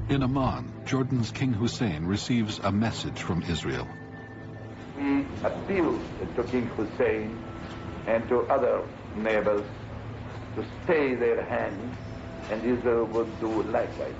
In Amman, Jordan's King Hussein receives a message from Israel. We appeal to King Hussein and to other neighbors to stay their hand, and Israel would do likewise.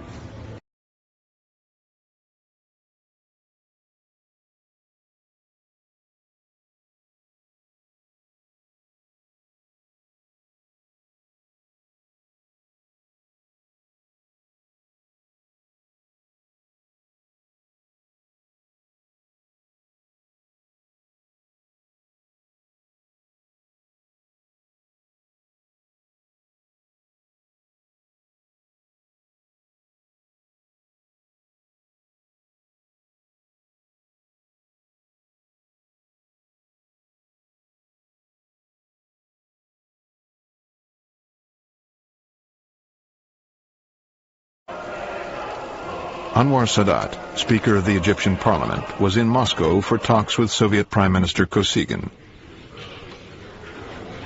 Anwar Sadat, Speaker of the Egyptian Parliament, was in Moscow for talks with Soviet Prime Minister Kosygin.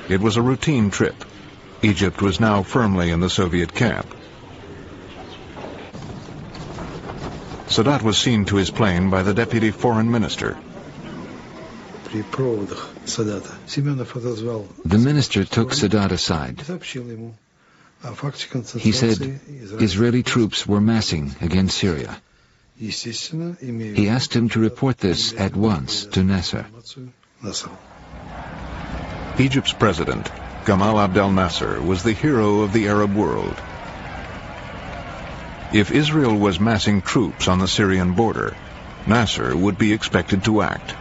It was a routine trip. Egypt was now firmly in the Soviet camp. Sadat was seen to his plane by the Deputy Foreign Minister. The minister took Sadat aside. He said Israeli troops were massing against Syria. He asked him to report this at once to Nasser. Egypt's president, Gamal Abdel Nasser, was the hero of the Arab world. If Israel was massing troops on the Syrian border, Nasser would be expected to act.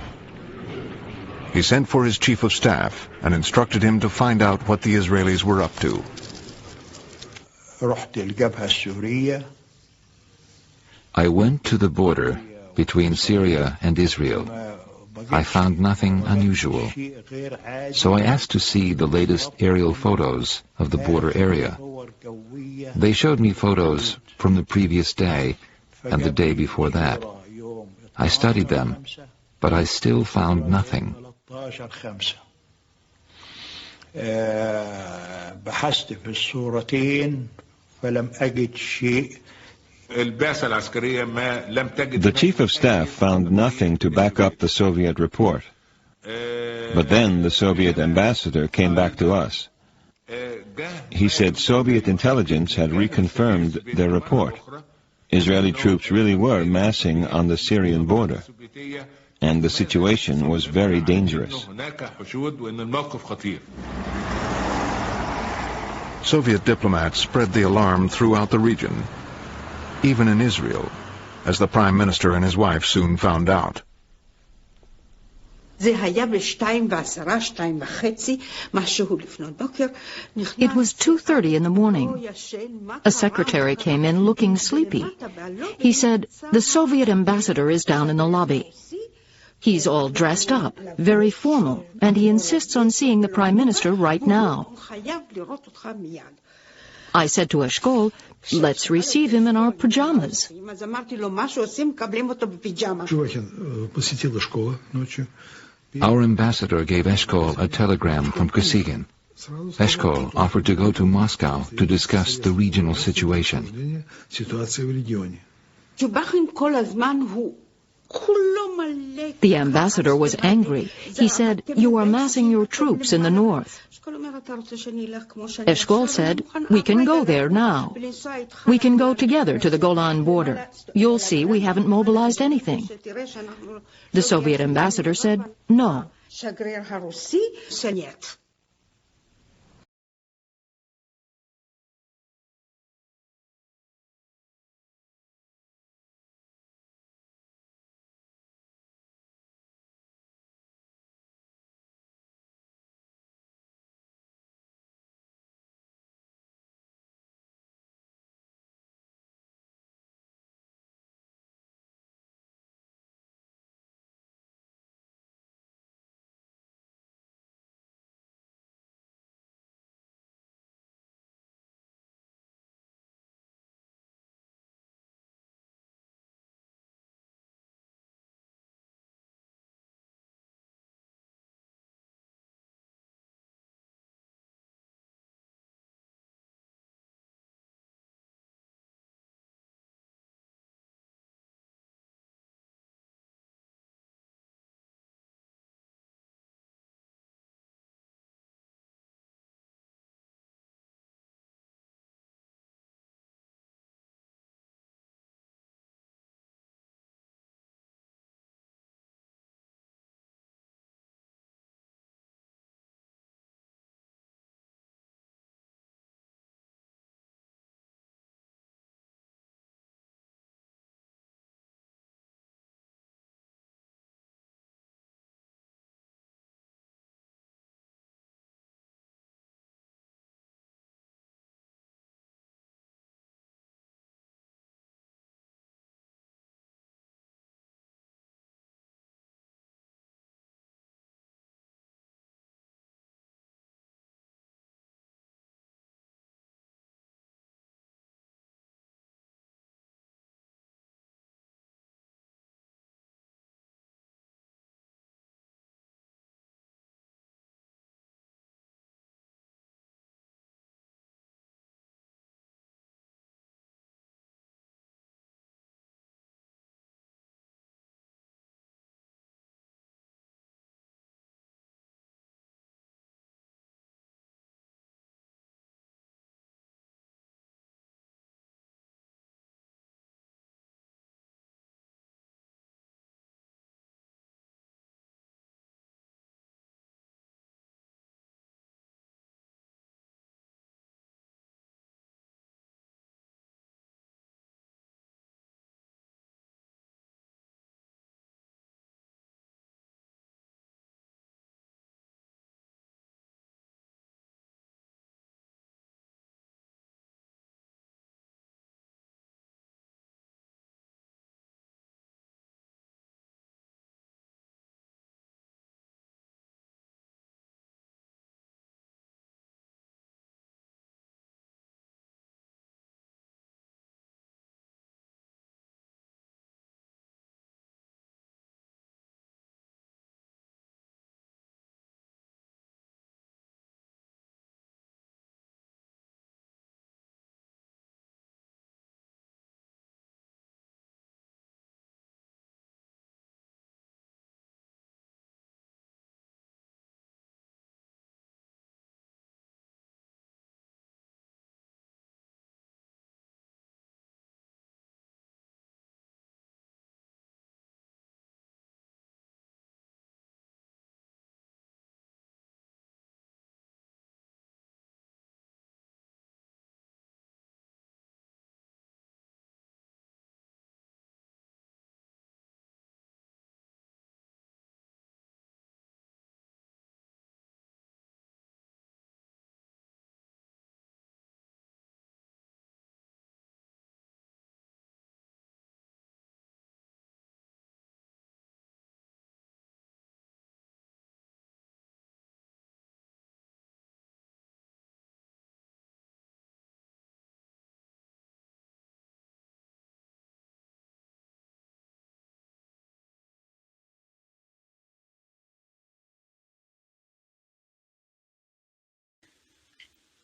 He sent for his chief of staff and instructed him to find out what the Israelis were up to. I went to the border between Syria and Israel. I found nothing unusual. So I asked to see the latest aerial photos of the border area. They showed me photos from the previous day and the day before that. I studied them, but I still found nothing. The Chief of Staff found nothing to back up the Soviet report. But then the Soviet ambassador came back to us. He said Soviet intelligence had reconfirmed their report. Israeli troops really were massing on the Syrian border, and the situation was very dangerous. Soviet diplomats spread the alarm throughout the region, even in Israel, as the Prime Minister and his wife soon found out. It was 2:30 in the morning. A secretary came in looking sleepy. He said, "The Soviet ambassador is down in the lobby. He's all dressed up, very formal, and he insists on seeing the Prime Minister right now." I said to Eshkol, "Let's receive him in our pajamas." Our ambassador gave Eshkol a telegram from Kosygin. Eshkol offered to go to Moscow to discuss the regional situation. The ambassador was angry. He said, "You are massing your troops in the north." Eshkol said, "We can go there now. We can go together to the Golan border. You'll see we haven't mobilized anything." The Soviet ambassador said, "No."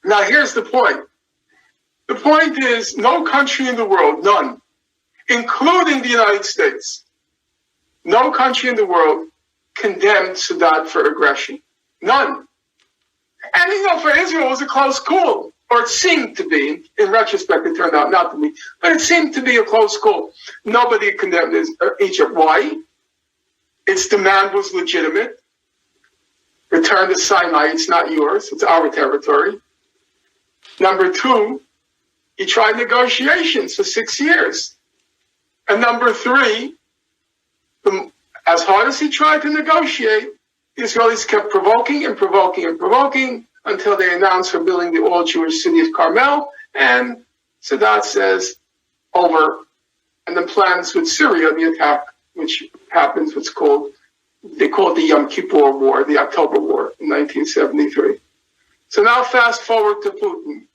Now here's the point. The point is no country in the world, none, including the United States, no country in the world condemned Sadat for aggression. None. And you know, for Israel, it was a close call, or it seemed to be. In retrospect, it turned out not to be, but it seemed to be a close call. Nobody condemned Egypt. Why? Its demand was legitimate. Return to Sinai, it's not yours, it's our territory. Number two, he tried negotiations for 6 years. And number three, as hard as he tried to negotiate, the Israelis kept provoking and provoking and provoking until they announced for building the all-Jewish city of Carmel, and Sadat says, over. And then plans with Syria, the attack, which happens, they call it the Yom Kippur War, the October War in 1973. So now fast forward to Putin.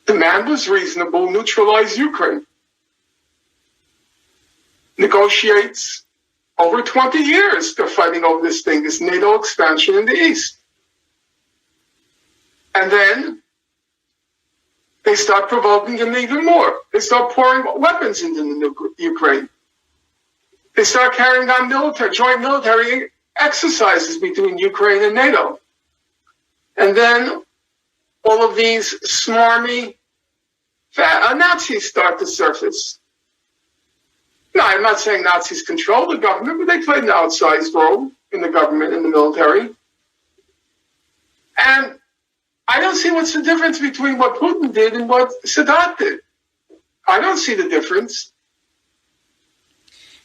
Demand was reasonable, neutralize Ukraine. Negotiates over 20 years, they're fighting over this thing, this NATO expansion in the east. And then they start provoking him even more. They start pouring weapons into Ukraine. They start carrying on joint military exercises between Ukraine and NATO. And then all of these smarmy Nazis start to surface. No, I'm not saying Nazis control the government, but they played an outsized role in the government and the military. And I don't see what's the difference between what Putin did and what Sadat did. I don't see the difference.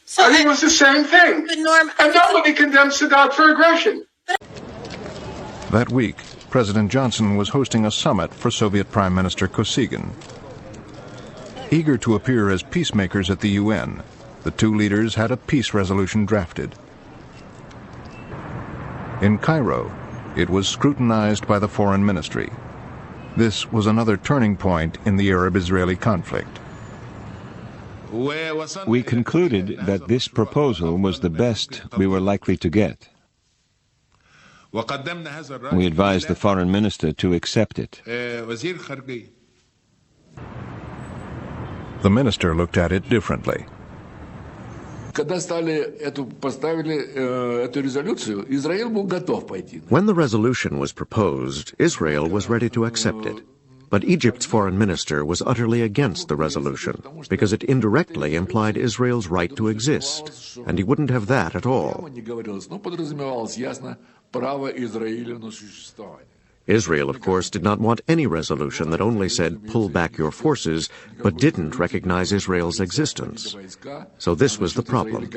So I think it was the same thing. But Norm, and nobody condemned Sadat for aggression. That week, President Johnson was hosting a summit for Soviet Prime Minister Kosygin. Eager to appear as peacemakers at the UN, the two leaders had a peace resolution drafted. In Cairo, it was scrutinized by the Foreign Ministry. This was another turning point in the Arab-Israeli conflict. We concluded that this proposal was the best we were likely to get. We advised the Foreign Minister to accept it. The minister looked at it differently. When the resolution was proposed, Israel was ready to accept it. But Egypt's foreign minister was utterly against the resolution because it indirectly implied Israel's right to exist, and he wouldn't have that at all. Israel, of course, did not want any resolution that only said, pull back your forces, but didn't recognize Israel's existence. So this was the problem.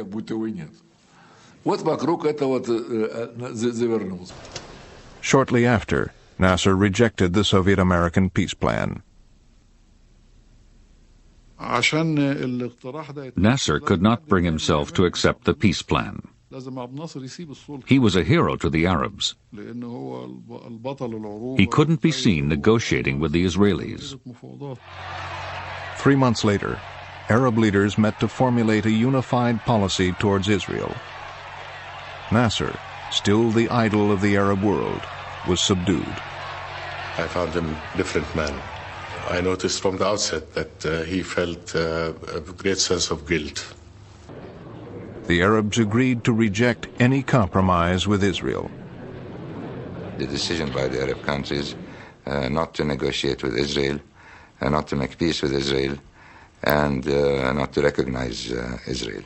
Shortly after, Nasser rejected the Soviet-American peace plan. Nasser could not bring himself to accept the peace plan. He was a hero to the Arabs. He couldn't be seen negotiating with the Israelis. 3 months later, Arab leaders met to formulate a unified policy towards Israel. Nasser, still the idol of the Arab world, was subdued. I found him a different man. I noticed from the outset that he felt a great sense of guilt. The Arabs agreed to reject any compromise with Israel. The decision by the Arab countries not to negotiate with Israel, not to make peace with Israel, and not to recognize Israel.